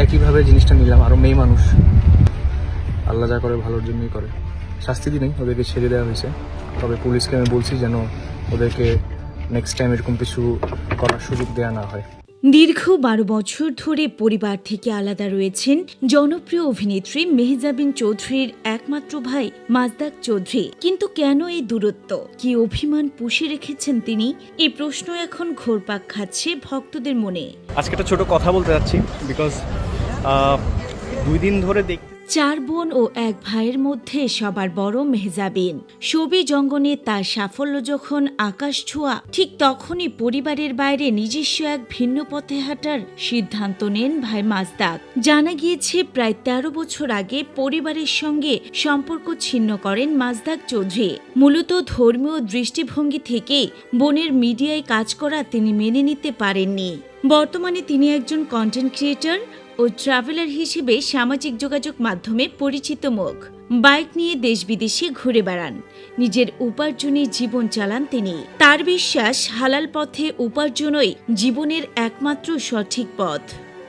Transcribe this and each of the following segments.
একইভাবে জিনিসটা নিলাম, আরও মেয়ে মানুষ, আল্লাহ যা করে ভালোর জন্যই করে। শাস্তি দিই নেই, ওদেরকে ছেড়ে দেওয়া হয়েছে। তবে পুলিশকে আমি বলছি যেন ওদেরকে নেক্সট টাইম এরকম কিছু করার সুযোগ দেওয়া না হয়। দীর্ঘ 12 বছর ধরে পরিবার থেকে আলাদা রয়েছেন জনপ্রিয় অভিনেত্রী মেহজাবিন চৌধুরীর একমাত্র ভাই মাজদাক চৌধুরী। কিন্তু কেন এই দূরত্ব, কি অভিমান পুষে রেখেছেন তিনি? এই প্রশ্ন এখন ঘোরপাক খাচ্ছে ভক্তদের মনে। আজকে একটা ছোট কথা বলতে যাচ্ছি, বিকজ 2 দিন ধরে 4 বোন ও 1 ভাইয়ের মধ্যে সবার বড় মেহজাবিন। ছবি জঙ্গনে তার সাফল্য যখন আকাশ ছোঁয়া, ঠিক তখনই পরিবারের বাইরে নিজস্ব এক ভিন্ন পথে হাঁটার সিদ্ধান্ত নেন ভাই মাজদাক। জানা গিয়েছে প্রায় 13 বছর আগে পরিবারের সঙ্গে সম্পর্ক ছিন্ন করেন মাজদাক চৌধুরী। মূলত ধর্মীয় দৃষ্টিভঙ্গি থেকে বোনের মিডিয়ায় কাজ করা তিনি মেনে নিতে পারেননি। বর্তমানে তিনি একজন কন্টেন্ট ক্রিয়েটর ও ট্রাভেলার হিসেবে সামাজিক যোগাযোগ মাধ্যমে পরিচিত মুখ। বাইক নিয়ে দেশ বিদেশে ঘুরে বেড়ান, নিজের উপার্জনে জীবন চালান তিনি। তার বিশ্বাস, হালাল পথে উপার্জনই জীবনের একমাত্র সঠিক পথ।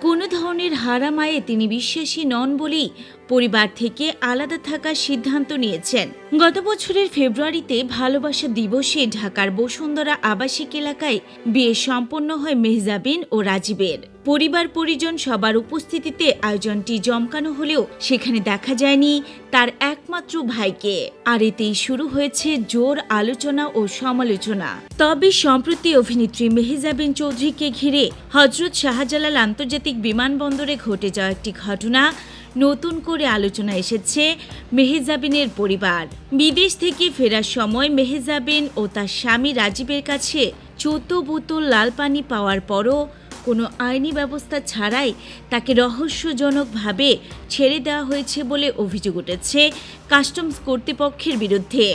কোনো ধরনের হারাম আয়ে তিনি বিশ্বাসী নন বলেই পরিবার থেকে আলাদা থাকার সিদ্ধান্ত নিয়েছেন। গত বছরের ফেব্রুয়ারিতে ভালোবাসা দিবসে ঢাকার বসুন্ধরা আবাসিক এলাকায় বিয়ে সম্পন্ন হয় মেহজাবিন ও রাজীবের। পরিবার পরিজন সবার উপস্থিতিতে আয়োজনটি জমকানো হলেও সেখানে দেখা যায়নি তার একমাত্র ভাইকে। আর এতেই শুরু হয়েছে জোর আলোচনা ও সমালোচনা। তবে সম্প্রতি অভিনেত্রী মেহজাবিন চৌধুরীকে ঘিরে হযরত শাহজালাল আন্তর্জাতিক বিমানবন্দরে ঘটে যাওয়া একটি ঘটনা নতুন করে আলোচনা এসেছে মেহজাবিনের পরিবার। বিদেশ থেকে ফেরার সময় মেহজাবিন ও তার স্বামী রাজীবের কাছে 14 বোতল লাল পানি পাওয়ার পরও কোনো আইনি ব্যবস্থা ছাড়াই তাকে রহস্যজনকভাবে ছেড়ে দেওয়া হয়েছে বলে অভিযোগ উঠেছে কাস্টমস কর্তৃপক্ষের বিরুদ্ধে।